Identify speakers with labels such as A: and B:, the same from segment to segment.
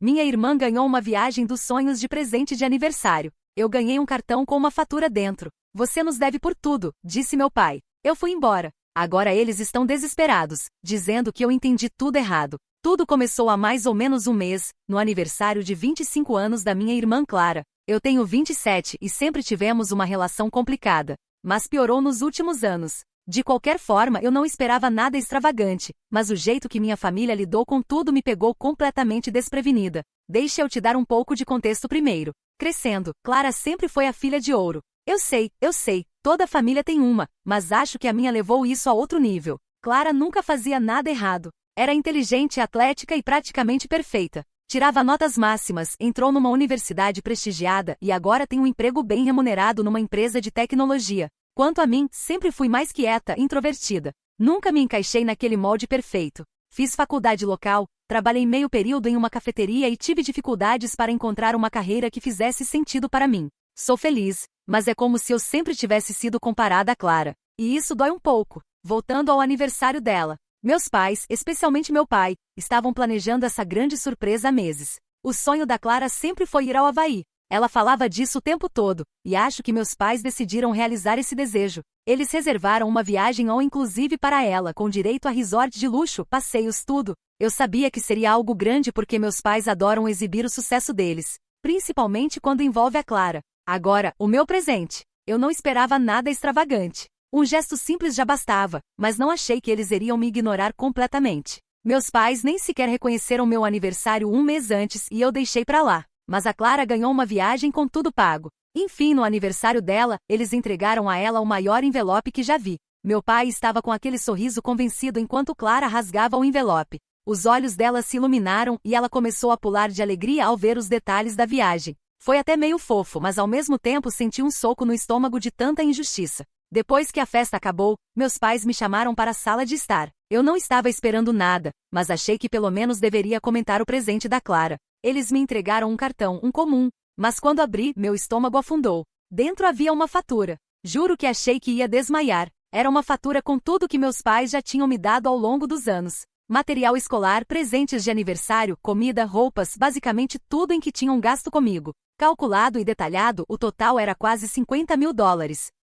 A: Minha irmã ganhou uma viagem dos sonhos de presente de aniversário. Eu ganhei um cartão com uma fatura dentro. Você nos deve por tudo, disse meu pai. Eu fui embora. Agora eles estão desesperados, dizendo que eu entendi tudo errado. Tudo começou há mais ou menos um mês, no aniversário de 25 anos da minha irmã Clara. Eu tenho 27 e sempre tivemos uma relação complicada, mas piorou nos últimos anos. De qualquer forma, eu não esperava nada extravagante, mas o jeito que minha família lidou com tudo me pegou completamente desprevenida. Deixa eu te dar um pouco de contexto primeiro. Crescendo, Clara sempre foi a filha de ouro. Eu sei, toda família tem uma, mas acho que a minha levou isso a outro nível. Clara nunca fazia nada errado. Era inteligente, atlética e praticamente perfeita. Tirava notas máximas, entrou numa universidade prestigiada e agora tem um emprego bem remunerado numa empresa de tecnologia. Quanto a mim, sempre fui mais quieta, introvertida. Nunca me encaixei naquele molde perfeito. Fiz faculdade local, trabalhei meio período em uma cafeteria e tive dificuldades para encontrar uma carreira que fizesse sentido para mim. Sou feliz, mas é como se eu sempre tivesse sido comparada a Clara. E isso dói um pouco. Voltando ao aniversário dela. Meus pais, especialmente meu pai, estavam planejando essa grande surpresa há meses. O sonho da Clara sempre foi ir ao Havaí. Ela falava disso o tempo todo, e acho que meus pais decidiram realizar esse desejo. Eles reservaram uma viagem all inclusive para ela, com direito a resort de luxo, passeios, tudo. Eu sabia que seria algo grande porque meus pais adoram exibir o sucesso deles, principalmente quando envolve a Clara. Agora, o meu presente. Eu não esperava nada extravagante. Um gesto simples já bastava, mas não achei que eles iriam me ignorar completamente. Meus pais nem sequer reconheceram meu aniversário um mês antes e eu deixei pra lá. Mas a Clara ganhou uma viagem com tudo pago. Enfim, no aniversário dela, eles entregaram a ela o maior envelope que já vi. Meu pai estava com aquele sorriso convencido enquanto Clara rasgava o envelope. Os olhos dela se iluminaram e ela começou a pular de alegria ao ver os detalhes da viagem. Foi até meio fofo, mas ao mesmo tempo senti um soco no estômago de tanta injustiça. Depois que a festa acabou, meus pais me chamaram para a sala de estar. Eu não estava esperando nada, mas achei que pelo menos deveria comentar o presente da Clara. Eles me entregaram um cartão, um comum, mas quando abri, meu estômago afundou. Dentro havia uma fatura. Juro que achei que ia desmaiar. Era uma fatura com tudo que meus pais já tinham me dado ao longo dos anos. Material escolar, presentes de aniversário, comida, roupas, basicamente tudo em que tinham gasto comigo. Calculado e detalhado, o total era quase $50 mil.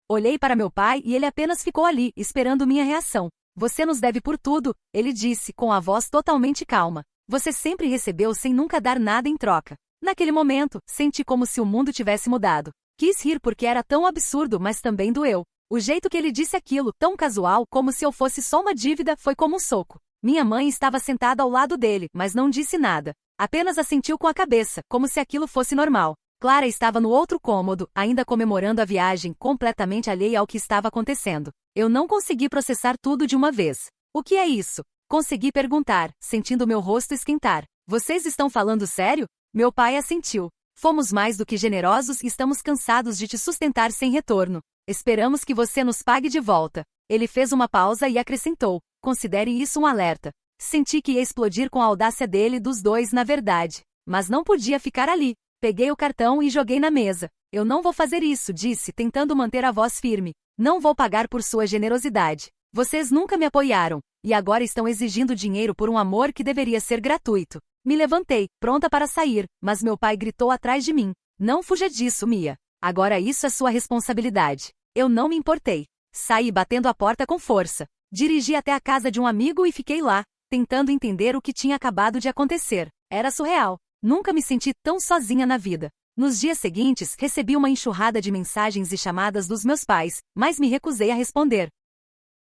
A: Olhei para meu pai e ele apenas ficou ali, esperando minha reação. Você nos deve por tudo, ele disse, com a voz totalmente calma. Você sempre recebeu sem nunca dar nada em troca. Naquele momento, senti como se o mundo tivesse mudado. Quis rir porque era tão absurdo, mas também doeu. O jeito que ele disse aquilo, tão casual, como se eu fosse só uma dívida, foi como um soco. Minha mãe estava sentada ao lado dele, mas não disse nada. Apenas assentiu com a cabeça, como se aquilo fosse normal. Clara estava no outro cômodo, ainda comemorando a viagem, completamente alheia ao que estava acontecendo. Eu não consegui processar tudo de uma vez. O que é isso? Consegui perguntar, sentindo meu rosto esquentar. Vocês estão falando sério? Meu pai assentiu. Fomos mais do que generosos e estamos cansados de te sustentar sem retorno. Esperamos que você nos pague de volta. Ele fez uma pausa e acrescentou. Considere isso um alerta. Senti que ia explodir com a audácia dele dos dois na verdade. Mas não podia ficar ali. Peguei o cartão e joguei na mesa. Eu não vou fazer isso, disse, tentando manter a voz firme. Não vou pagar por sua generosidade. Vocês nunca me apoiaram, e agora estão exigindo dinheiro por um amor que deveria ser gratuito. Me levantei, pronta para sair, mas meu pai gritou atrás de mim. Não fuja disso, Mia. Agora isso é sua responsabilidade. Eu não me importei. Saí batendo a porta com força. Dirigi até a casa de um amigo e fiquei lá, tentando entender o que tinha acabado de acontecer. Era surreal. Nunca me senti tão sozinha na vida. Nos dias seguintes, recebi uma enxurrada de mensagens e chamadas dos meus pais, mas me recusei a responder.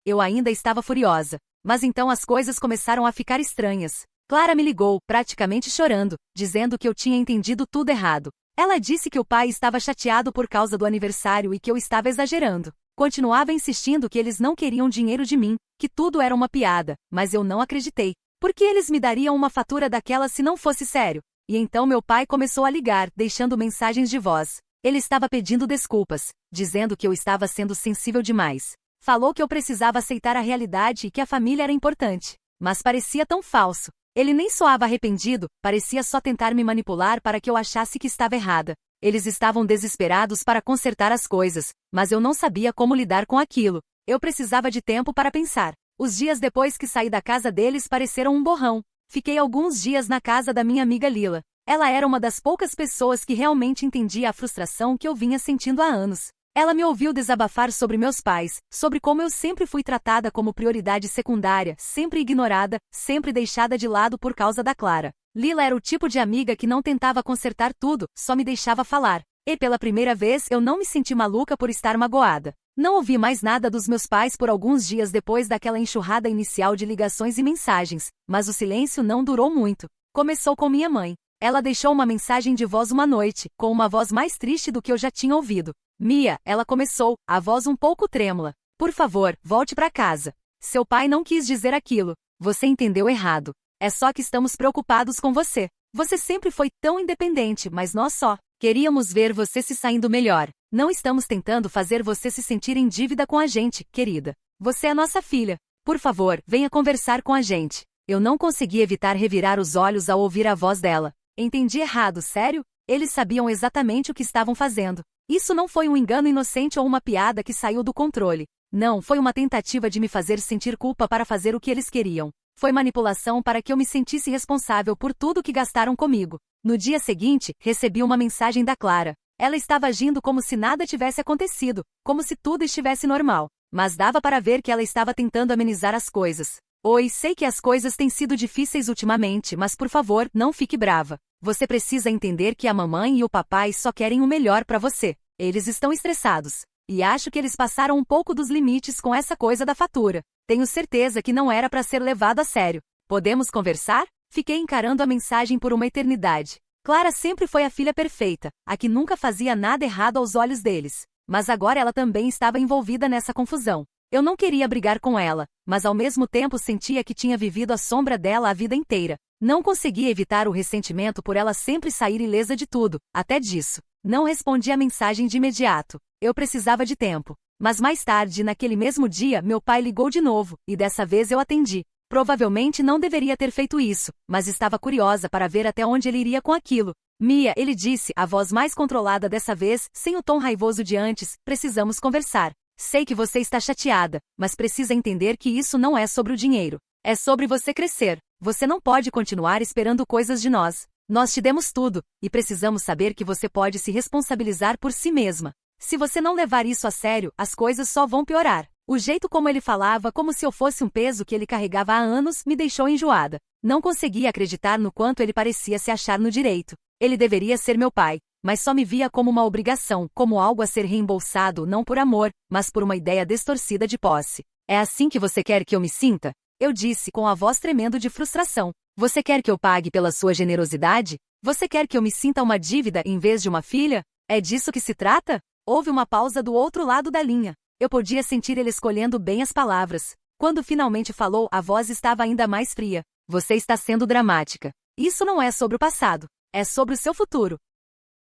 A: Eu ainda estava furiosa. Mas então as coisas começaram a ficar estranhas. Clara me ligou, praticamente chorando, dizendo que eu tinha entendido tudo errado. Ela disse que o pai estava chateado por causa do aniversário e que eu estava exagerando. Continuava insistindo que eles não queriam dinheiro de mim, que tudo era uma piada, mas eu não acreditei. Por que eles me dariam uma fatura daquela se não fosse sério? E então meu pai começou a ligar, deixando mensagens de voz. Ele estava pedindo desculpas, dizendo que eu estava sendo sensível demais. Falou que eu precisava aceitar a realidade e que a família era importante. Mas parecia tão falso. Ele nem soava arrependido, parecia só tentar me manipular para que eu achasse que estava errada. Eles estavam desesperados para consertar as coisas, mas eu não sabia como lidar com aquilo. Eu precisava de tempo para pensar. Os dias depois que saí da casa deles pareceram um borrão. Fiquei alguns dias na casa da minha amiga Lila. Ela era uma das poucas pessoas que realmente entendia a frustração que eu vinha sentindo há anos. Ela me ouviu desabafar sobre meus pais, sobre como eu sempre fui tratada como prioridade secundária, sempre ignorada, sempre deixada de lado por causa da Clara. Lila era o tipo de amiga que não tentava consertar tudo, só me deixava falar. E pela primeira vez eu não me senti maluca por estar magoada. Não ouvi mais nada dos meus pais por alguns dias depois daquela enxurrada inicial de ligações e mensagens, mas o silêncio não durou muito. Começou com minha mãe. Ela deixou uma mensagem de voz uma noite, com uma voz mais triste do que eu já tinha ouvido. Mia, ela começou, a voz um pouco trêmula. Por favor, volte para casa. Seu pai não quis dizer aquilo. Você entendeu errado. É só que estamos preocupados com você. Você sempre foi tão independente, mas nós só queríamos ver você se saindo melhor. Não estamos tentando fazer você se sentir em dívida com a gente, querida. Você é nossa filha. Por favor, venha conversar com a gente. Eu não consegui evitar revirar os olhos ao ouvir a voz dela. Entendi errado, sério? Eles sabiam exatamente o que estavam fazendo. Isso não foi um engano inocente ou uma piada que saiu do controle. Não, foi uma tentativa de me fazer sentir culpa para fazer o que eles queriam. Foi manipulação para que eu me sentisse responsável por tudo que gastaram comigo. No dia seguinte, recebi uma mensagem da Clara. Ela estava agindo como se nada tivesse acontecido, como se tudo estivesse normal. Mas dava para ver que ela estava tentando amenizar as coisas. Oi, sei que as coisas têm sido difíceis ultimamente, mas por favor, não fique brava. Você precisa entender que a mamãe e o papai só querem o melhor para você. Eles estão estressados. E acho que eles passaram um pouco dos limites com essa coisa da fatura. Tenho certeza que não era para ser levado a sério. Podemos conversar? Fiquei encarando a mensagem por uma eternidade. Clara sempre foi a filha perfeita, a que nunca fazia nada errado aos olhos deles. Mas agora ela também estava envolvida nessa confusão. Eu não queria brigar com ela, mas ao mesmo tempo sentia que tinha vivido à sombra dela a vida inteira. Não conseguia evitar o ressentimento por ela sempre sair ilesa de tudo, até disso. Não respondi a mensagem de imediato. Eu precisava de tempo. Mas mais tarde, naquele mesmo dia, meu pai ligou de novo, e dessa vez eu atendi. Provavelmente não deveria ter feito isso, mas estava curiosa para ver até onde ele iria com aquilo. Mia, ele disse, a voz mais controlada dessa vez, sem o tom raivoso de antes, precisamos conversar. Sei que você está chateada, mas precisa entender que isso não é sobre o dinheiro. É sobre você crescer. Você não pode continuar esperando coisas de nós. Nós te demos tudo, e precisamos saber que você pode se responsabilizar por si mesma. Se você não levar isso a sério, as coisas só vão piorar. O jeito como ele falava, como se eu fosse um peso que ele carregava há anos, me deixou enjoada. Não conseguia acreditar no quanto ele parecia se achar no direito. Ele deveria ser meu pai, mas só me via como uma obrigação, como algo a ser reembolsado não por amor, mas por uma ideia distorcida de posse. É assim que você quer que eu me sinta? Eu disse com a voz tremendo de frustração. Você quer que eu pague pela sua generosidade? Você quer que eu me sinta uma dívida em vez de uma filha? É disso que se trata? Houve uma pausa do outro lado da linha. Eu podia sentir ele escolhendo bem as palavras. Quando finalmente falou, a voz estava ainda mais fria. Você está sendo dramática. Isso não é sobre o passado. É sobre o seu futuro.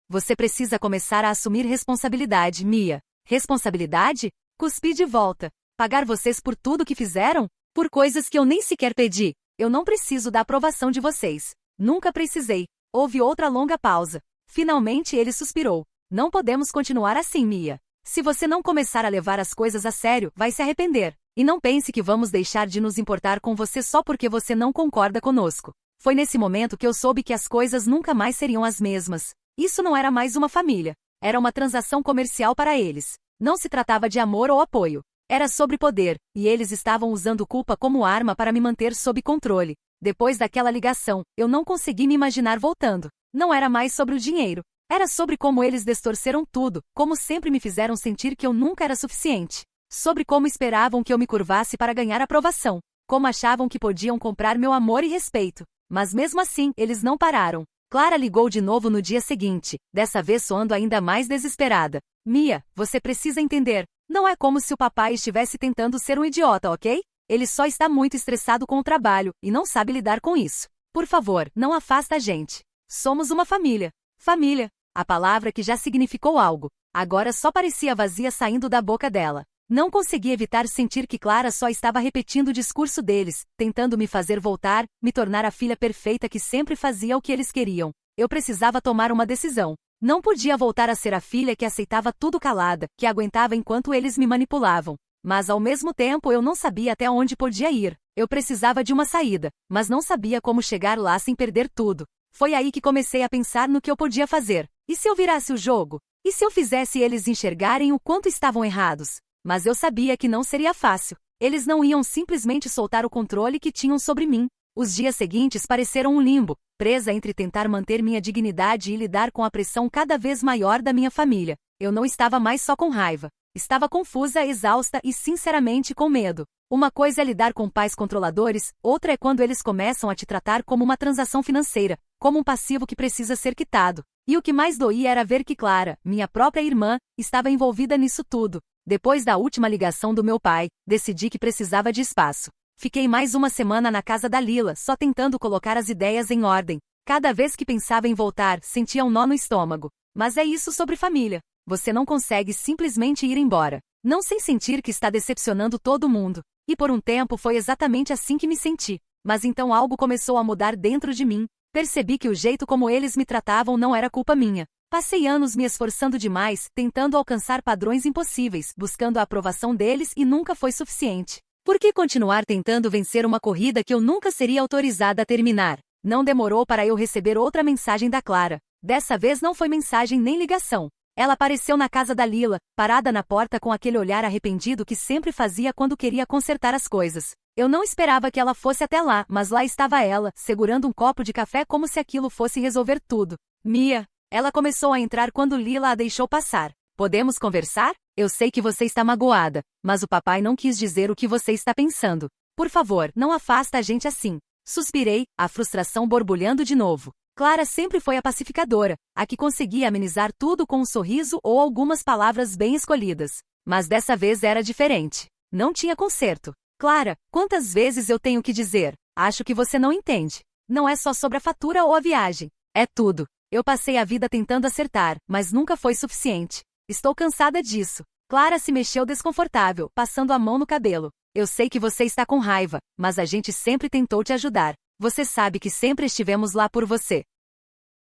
A: Você precisa começar a assumir responsabilidade, Mia. Responsabilidade? Cuspi de volta. Pagar vocês por tudo que fizeram? Por coisas que eu nem sequer pedi. Eu não preciso da aprovação de vocês. Nunca precisei. Houve outra longa pausa. Finalmente ele suspirou. Não podemos continuar assim, Mia. Se você não começar a levar as coisas a sério, vai se arrepender. E não pense que vamos deixar de nos importar com você só porque você não concorda conosco. Foi nesse momento que eu soube que as coisas nunca mais seriam as mesmas. Isso não era mais uma família. Era uma transação comercial para eles. Não se tratava de amor ou apoio. Era sobre poder, e eles estavam usando culpa como arma para me manter sob controle. Depois daquela ligação, eu não consegui me imaginar voltando. Não era mais sobre o dinheiro. Era sobre como eles distorceram tudo, como sempre me fizeram sentir que eu nunca era suficiente. Sobre como esperavam que eu me curvasse para ganhar aprovação. Como achavam que podiam comprar meu amor e respeito. Mas mesmo assim, eles não pararam. Clara ligou de novo no dia seguinte, dessa vez soando ainda mais desesperada. Mia, você precisa entender. Não é como se o papai estivesse tentando ser um idiota, ok? Ele só está muito estressado com o trabalho, e não sabe lidar com isso. Por favor, não afasta a gente. Somos uma família. Família. A palavra que já significou algo. Agora só parecia vazia saindo da boca dela. Não consegui evitar sentir que Clara só estava repetindo o discurso deles, tentando me fazer voltar, me tornar a filha perfeita que sempre fazia o que eles queriam. Eu precisava tomar uma decisão. Não podia voltar a ser a filha que aceitava tudo calada, que aguentava enquanto eles me manipulavam. Mas ao mesmo tempo eu não sabia até onde podia ir. Eu precisava de uma saída, mas não sabia como chegar lá sem perder tudo. Foi aí que comecei a pensar no que eu podia fazer. E se eu virasse o jogo? E se eu fizesse eles enxergarem o quanto estavam errados? Mas eu sabia que não seria fácil. Eles não iam simplesmente soltar o controle que tinham sobre mim. Os dias seguintes pareceram um limbo, presa entre tentar manter minha dignidade e lidar com a pressão cada vez maior da minha família. Eu não estava mais só com raiva. Estava confusa, exausta e, sinceramente, com medo. Uma coisa é lidar com pais controladores, outra é quando eles começam a te tratar como uma transação financeira, como um passivo que precisa ser quitado. E o que mais doía era ver que Clara, minha própria irmã, estava envolvida nisso tudo. Depois da última ligação do meu pai, decidi que precisava de espaço. Fiquei mais uma semana na casa da Lila, só tentando colocar as ideias em ordem. Cada vez que pensava em voltar, sentia um nó no estômago. Mas é isso sobre família. Você não consegue simplesmente ir embora. Não sem sentir que está decepcionando todo mundo. E por um tempo foi exatamente assim que me senti. Mas então algo começou a mudar dentro de mim. Percebi que o jeito como eles me tratavam não era culpa minha. Passei anos me esforçando demais, tentando alcançar padrões impossíveis, buscando a aprovação deles e nunca foi suficiente. Por que continuar tentando vencer uma corrida que eu nunca seria autorizada a terminar? Não demorou para eu receber outra mensagem da Clara. Dessa vez não foi mensagem nem ligação. Ela apareceu na casa da Lila, parada na porta com aquele olhar arrependido que sempre fazia quando queria consertar as coisas. Eu não esperava que ela fosse até lá, mas lá estava ela, segurando um copo de café como se aquilo fosse resolver tudo. Mia. Ela começou a entrar quando Lila a deixou passar. Podemos conversar? Eu sei que você está magoada, mas o papai não quis dizer o que você está pensando. Por favor, não afasta a gente assim. Suspirei, a frustração borbulhando de novo. Clara sempre foi a pacificadora, a que conseguia amenizar tudo com um sorriso ou algumas palavras bem escolhidas. Mas dessa vez era diferente. Não tinha conserto. Clara, quantas vezes eu tenho que dizer? Acho que você não entende. Não é só sobre a fatura ou a viagem. É tudo. Eu passei a vida tentando acertar, mas nunca foi suficiente. Estou cansada disso. Clara se mexeu desconfortável, passando a mão no cabelo. Eu sei que você está com raiva, mas a gente sempre tentou te ajudar. Você sabe que sempre estivemos lá por você.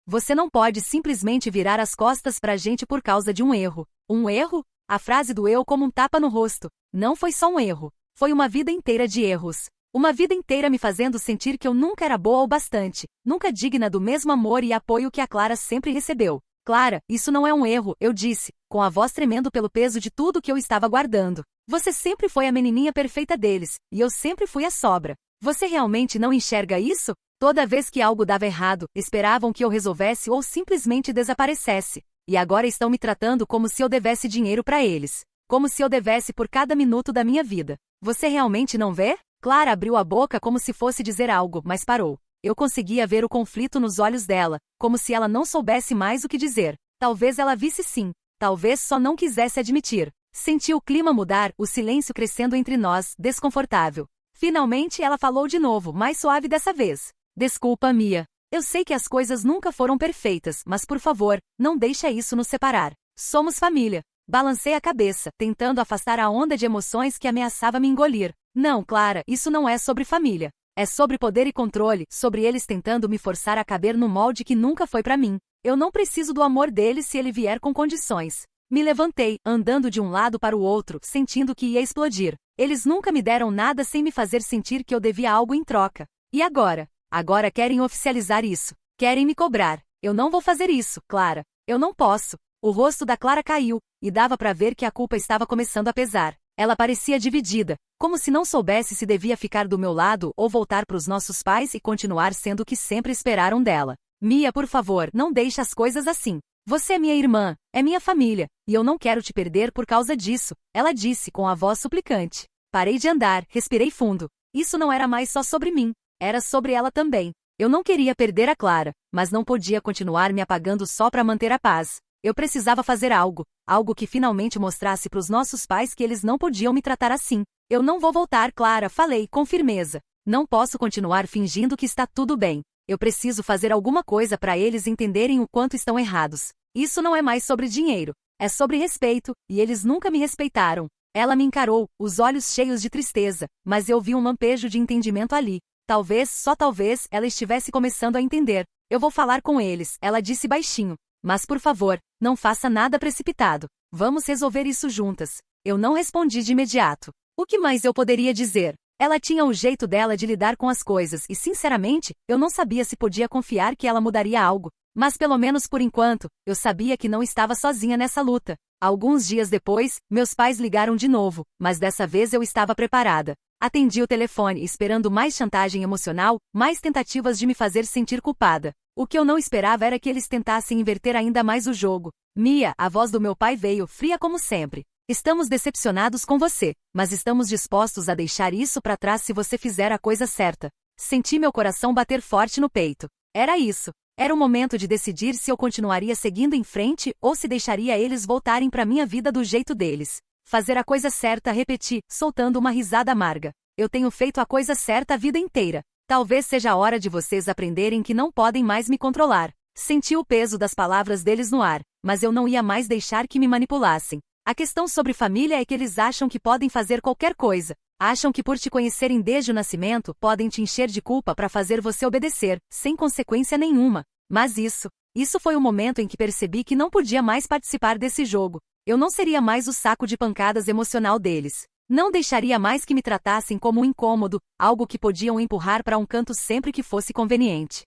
A: Você não pode simplesmente virar as costas pra gente por causa de um erro. Um erro? A frase doeu como um tapa no rosto. Não foi só um erro. Foi uma vida inteira de erros. Uma vida inteira me fazendo sentir que eu nunca era boa o bastante, nunca digna do mesmo amor e apoio que a Clara sempre recebeu. Clara, isso não é um erro, eu disse, com a voz tremendo pelo peso de tudo que eu estava guardando. Você sempre foi a menininha perfeita deles, e eu sempre fui a sobra. Você realmente não enxerga isso? Toda vez que algo dava errado, esperavam que eu resolvesse ou simplesmente desaparecesse. E agora estão me tratando como se eu devesse dinheiro para eles. Como se eu devesse por cada minuto da minha vida. Você realmente não vê? Clara abriu a boca como se fosse dizer algo, mas parou. Eu conseguia ver o conflito nos olhos dela, como se ela não soubesse mais o que dizer. Talvez ela visse sim. Talvez só não quisesse admitir. Senti o clima mudar, o silêncio crescendo entre nós, desconfortável. Finalmente ela falou de novo, mais suave dessa vez. Desculpa, Mia. Eu sei que as coisas nunca foram perfeitas, mas por favor, não deixa isso nos separar. Somos família. Balancei a cabeça, tentando afastar a onda de emoções que ameaçava me engolir. Não, Clara, isso não é sobre família. É sobre poder e controle, sobre eles tentando me forçar a caber no molde que nunca foi pra mim. Eu não preciso do amor deles se ele vier com condições. Me levantei, andando de um lado para o outro, sentindo que ia explodir. Eles nunca me deram nada sem me fazer sentir que eu devia algo em troca. E agora? Agora querem oficializar isso. Querem me cobrar. Eu não vou fazer isso, Clara. Eu não posso. O rosto da Clara caiu, e dava para ver que a culpa estava começando a pesar. Ela parecia dividida, como se não soubesse se devia ficar do meu lado ou voltar para os nossos pais e continuar sendo o que sempre esperaram dela. Mia, por favor, não deixe as coisas assim. Você é minha irmã, é minha família, e eu não quero te perder por causa disso, ela disse com a voz suplicante. Parei de andar, respirei fundo. Isso não era mais só sobre mim, era sobre ela também. Eu não queria perder a Clara, mas não podia continuar me apagando só para manter a paz. Eu precisava fazer algo, algo que finalmente mostrasse para os nossos pais que eles não podiam me tratar assim. Eu não vou voltar, Clara, falei com firmeza. Não posso continuar fingindo que está tudo bem. Eu preciso fazer alguma coisa para eles entenderem o quanto estão errados. Isso não é mais sobre dinheiro. É sobre respeito, e eles nunca me respeitaram. Ela me encarou, os olhos cheios de tristeza, mas eu vi um lampejo de entendimento ali. Talvez, só talvez, ela estivesse começando a entender. Eu vou falar com eles, ela disse baixinho. Mas por favor, não faça nada precipitado. Vamos resolver isso juntas. Eu não respondi de imediato. O que mais eu poderia dizer? Ela tinha o jeito dela de lidar com as coisas e, sinceramente, eu não sabia se podia confiar que ela mudaria algo. Mas pelo menos por enquanto, eu sabia que não estava sozinha nessa luta. Alguns dias depois, meus pais ligaram de novo, mas dessa vez eu estava preparada. Atendi o telefone esperando mais chantagem emocional, mais tentativas de me fazer sentir culpada. O que eu não esperava era que eles tentassem inverter ainda mais o jogo. Mia, a voz do meu pai veio, fria como sempre. Estamos decepcionados com você, mas estamos dispostos a deixar isso para trás se você fizer a coisa certa. Senti meu coração bater forte no peito. Era isso. Era o momento de decidir se eu continuaria seguindo em frente ou se deixaria eles voltarem para minha vida do jeito deles. Fazer a coisa certa, repeti, soltando uma risada amarga. Eu tenho feito a coisa certa a vida inteira. Talvez seja a hora de vocês aprenderem que não podem mais me controlar. Senti o peso das palavras deles no ar, mas eu não ia mais deixar que me manipulassem. A questão sobre família é que eles acham que podem fazer qualquer coisa. Acham que por te conhecerem desde o nascimento, podem te encher de culpa para fazer você obedecer, sem consequência nenhuma. Mas isso foi o momento em que percebi que não podia mais participar desse jogo. Eu não seria mais o saco de pancadas emocional deles. Não deixaria mais que me tratassem como um incômodo, algo que podiam empurrar para um canto sempre que fosse conveniente.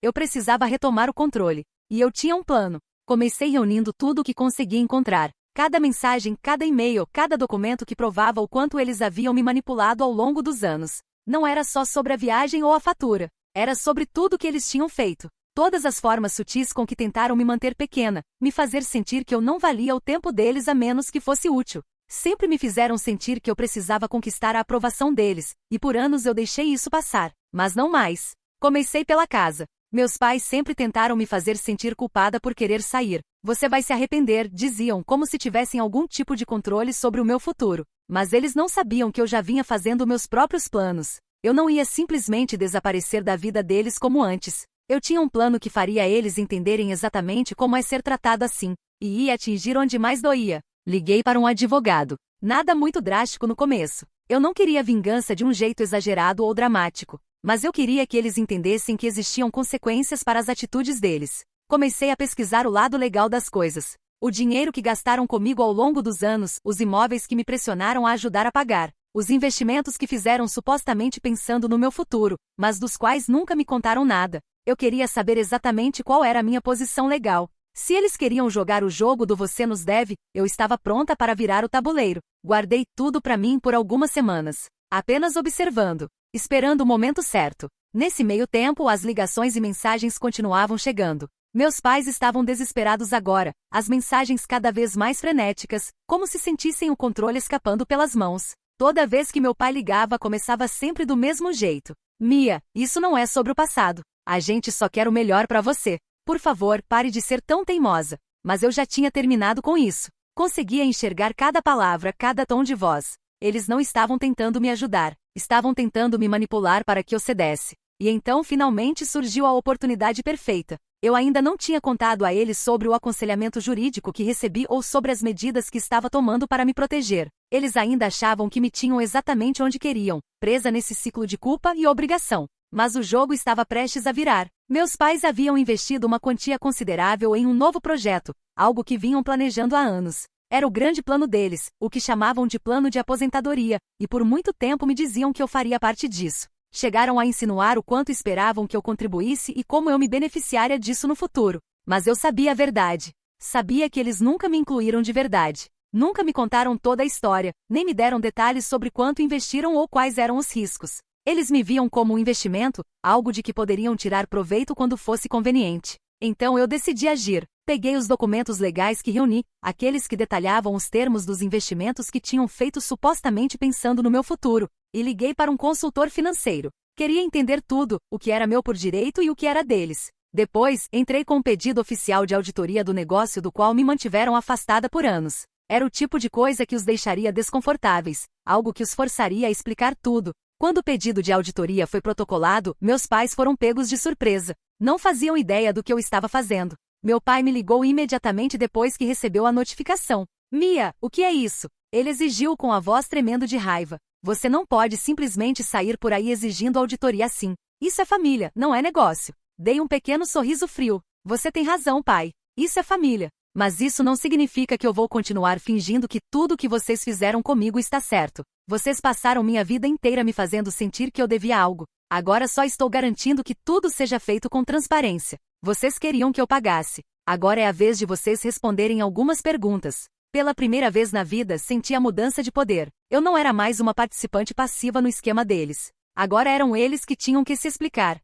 A: Eu precisava retomar o controle. E eu tinha um plano. Comecei reunindo tudo o que consegui encontrar. Cada mensagem, cada e-mail, cada documento que provava o quanto eles haviam me manipulado ao longo dos anos. Não era só sobre a viagem ou a fatura. Era sobre tudo que eles tinham feito. Todas as formas sutis com que tentaram me manter pequena, me fazer sentir que eu não valia o tempo deles a menos que fosse útil. Sempre me fizeram sentir que eu precisava conquistar a aprovação deles, e por anos eu deixei isso passar. Mas não mais. Comecei pela casa. Meus pais sempre tentaram me fazer sentir culpada por querer sair. Você vai se arrepender, diziam, como se tivessem algum tipo de controle sobre o meu futuro. Mas eles não sabiam que eu já vinha fazendo meus próprios planos. Eu não ia simplesmente desaparecer da vida deles como antes. Eu tinha um plano que faria eles entenderem exatamente como é ser tratado assim, e ia atingir onde mais doía. Liguei para um advogado. Nada muito drástico no começo. Eu não queria vingança de um jeito exagerado ou dramático, mas eu queria que eles entendessem que existiam consequências para as atitudes deles. Comecei a pesquisar o lado legal das coisas. O dinheiro que gastaram comigo ao longo dos anos, os imóveis que me pressionaram a ajudar a pagar, os investimentos que fizeram supostamente pensando no meu futuro, mas dos quais nunca me contaram nada. Eu queria saber exatamente qual era a minha posição legal. Se eles queriam jogar o jogo do você nos deve, eu estava pronta para virar o tabuleiro. Guardei tudo para mim por algumas semanas, apenas observando, esperando o momento certo. Nesse meio tempo, as ligações e mensagens continuavam chegando. Meus pais estavam desesperados agora, as mensagens cada vez mais frenéticas, como se sentissem o controle escapando pelas mãos. Toda vez que meu pai ligava, começava sempre do mesmo jeito. Mia, isso não é sobre o passado. A gente só quer o melhor para você. Por favor, pare de ser tão teimosa. Mas eu já tinha terminado com isso. Conseguia enxergar cada palavra, cada tom de voz. Eles não estavam tentando me ajudar. Estavam tentando me manipular para que eu cedesse. E então finalmente surgiu a oportunidade perfeita. Eu ainda não tinha contado a eles sobre o aconselhamento jurídico que recebi ou sobre as medidas que estava tomando para me proteger. Eles ainda achavam que me tinham exatamente onde queriam, presa nesse ciclo de culpa e obrigação. Mas o jogo estava prestes a virar. Meus pais haviam investido uma quantia considerável em um novo projeto, algo que vinham planejando há anos. Era o grande plano deles, o que chamavam de plano de aposentadoria, e por muito tempo me diziam que eu faria parte disso. Chegaram a insinuar o quanto esperavam que eu contribuísse e como eu me beneficiaria disso no futuro. Mas eu sabia a verdade. Sabia que eles nunca me incluíram de verdade. Nunca me contaram toda a história, nem me deram detalhes sobre quanto investiram ou quais eram os riscos. Eles me viam como um investimento, algo de que poderiam tirar proveito quando fosse conveniente. Então eu decidi agir. Peguei os documentos legais que reuni, aqueles que detalhavam os termos dos investimentos que tinham feito supostamente pensando no meu futuro, e liguei para um consultor financeiro. Queria entender tudo, o que era meu por direito e o que era deles. Depois, entrei com um pedido oficial de auditoria do negócio do qual me mantiveram afastada por anos. Era o tipo de coisa que os deixaria desconfortáveis, algo que os forçaria a explicar tudo. Quando o pedido de auditoria foi protocolado, meus pais foram pegos de surpresa. Não faziam ideia do que eu estava fazendo. Meu pai me ligou imediatamente depois que recebeu a notificação. Mia, o que é isso? Ele exigiu com a voz tremendo de raiva. Você não pode simplesmente sair por aí exigindo auditoria assim. Isso é família, não é negócio. Dei um pequeno sorriso frio. Você tem razão, pai. Isso é família. Mas isso não significa que eu vou continuar fingindo que tudo que vocês fizeram comigo está certo. Vocês passaram minha vida inteira me fazendo sentir que eu devia algo. Agora só estou garantindo que tudo seja feito com transparência. Vocês queriam que eu pagasse. Agora é a vez de vocês responderem algumas perguntas. Pela primeira vez na vida senti a mudança de poder. Eu não era mais uma participante passiva no esquema deles. Agora eram eles que tinham que se explicar.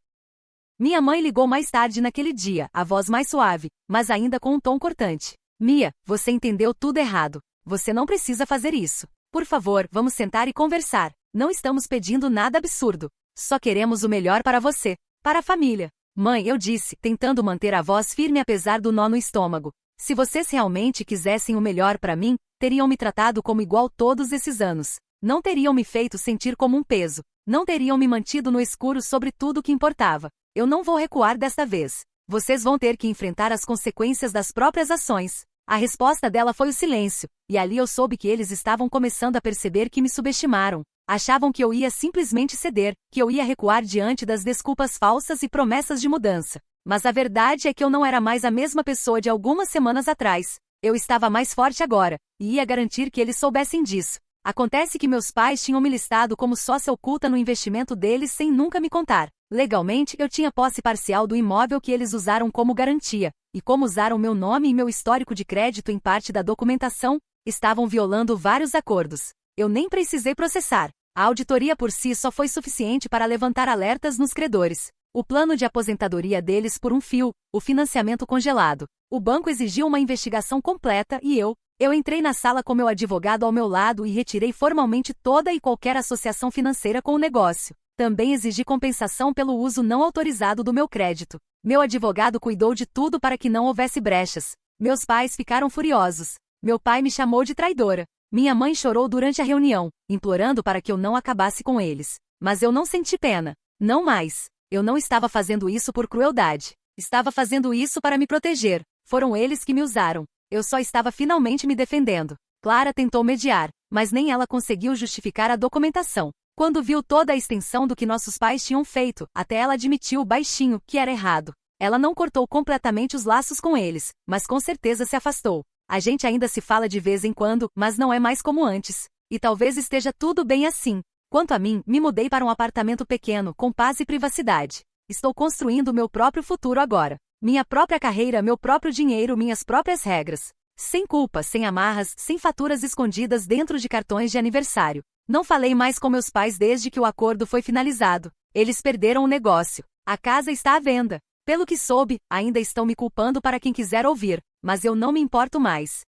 A: Minha mãe ligou mais tarde naquele dia, a voz mais suave, mas ainda com um tom cortante. Mia, você entendeu tudo errado. Você não precisa fazer isso. Por favor, vamos sentar e conversar. Não estamos pedindo nada absurdo. Só queremos o melhor para você, para a família. Mãe, eu disse, tentando manter a voz firme apesar do nó no estômago. Se vocês realmente quisessem o melhor para mim, teriam me tratado como igual todos esses anos. Não teriam me feito sentir como um peso. Não teriam me mantido no escuro sobre tudo o que importava. Eu não vou recuar desta vez. Vocês vão ter que enfrentar as consequências das próprias ações. A resposta dela foi o silêncio, e ali eu soube que eles estavam começando a perceber que me subestimaram. Achavam que eu ia simplesmente ceder, que eu ia recuar diante das desculpas falsas e promessas de mudança. Mas a verdade é que eu não era mais a mesma pessoa de algumas semanas atrás. Eu estava mais forte agora, e ia garantir que eles soubessem disso. Acontece que meus pais tinham me listado como sócia oculta no investimento deles sem nunca me contar. Legalmente, eu tinha posse parcial do imóvel que eles usaram como garantia, e como usaram meu nome e meu histórico de crédito em parte da documentação, estavam violando vários acordos. Eu nem precisei processar. A auditoria por si só foi suficiente para levantar alertas nos credores. O plano de aposentadoria deles por um fio, o financiamento congelado. O banco exigiu uma investigação completa e eu entrei na sala com meu advogado ao meu lado e retirei formalmente toda e qualquer associação financeira com o negócio. Também exigi compensação pelo uso não autorizado do meu crédito. Meu advogado cuidou de tudo para que não houvesse brechas. Meus pais ficaram furiosos. Meu pai me chamou de traidora. Minha mãe chorou durante a reunião, implorando para que eu não acabasse com eles. Mas eu não senti pena. Não mais. Eu não estava fazendo isso por crueldade. Estava fazendo isso para me proteger. Foram eles que me usaram. Eu só estava finalmente me defendendo. Clara tentou mediar, mas nem ela conseguiu justificar a documentação. Quando viu toda a extensão do que nossos pais tinham feito, até ela admitiu baixinho que era errado. Ela não cortou completamente os laços com eles, mas com certeza se afastou. A gente ainda se fala de vez em quando, mas não é mais como antes. E talvez esteja tudo bem assim. Quanto a mim, me mudei para um apartamento pequeno, com paz e privacidade. Estou construindo meu próprio futuro agora. Minha própria carreira, meu próprio dinheiro, minhas próprias regras. Sem culpa, sem amarras, sem faturas escondidas dentro de cartões de aniversário. Não falei mais com meus pais desde que o acordo foi finalizado. Eles perderam o negócio. A casa está à venda. Pelo que soube, ainda estão me culpando para quem quiser ouvir, mas eu não me importo mais.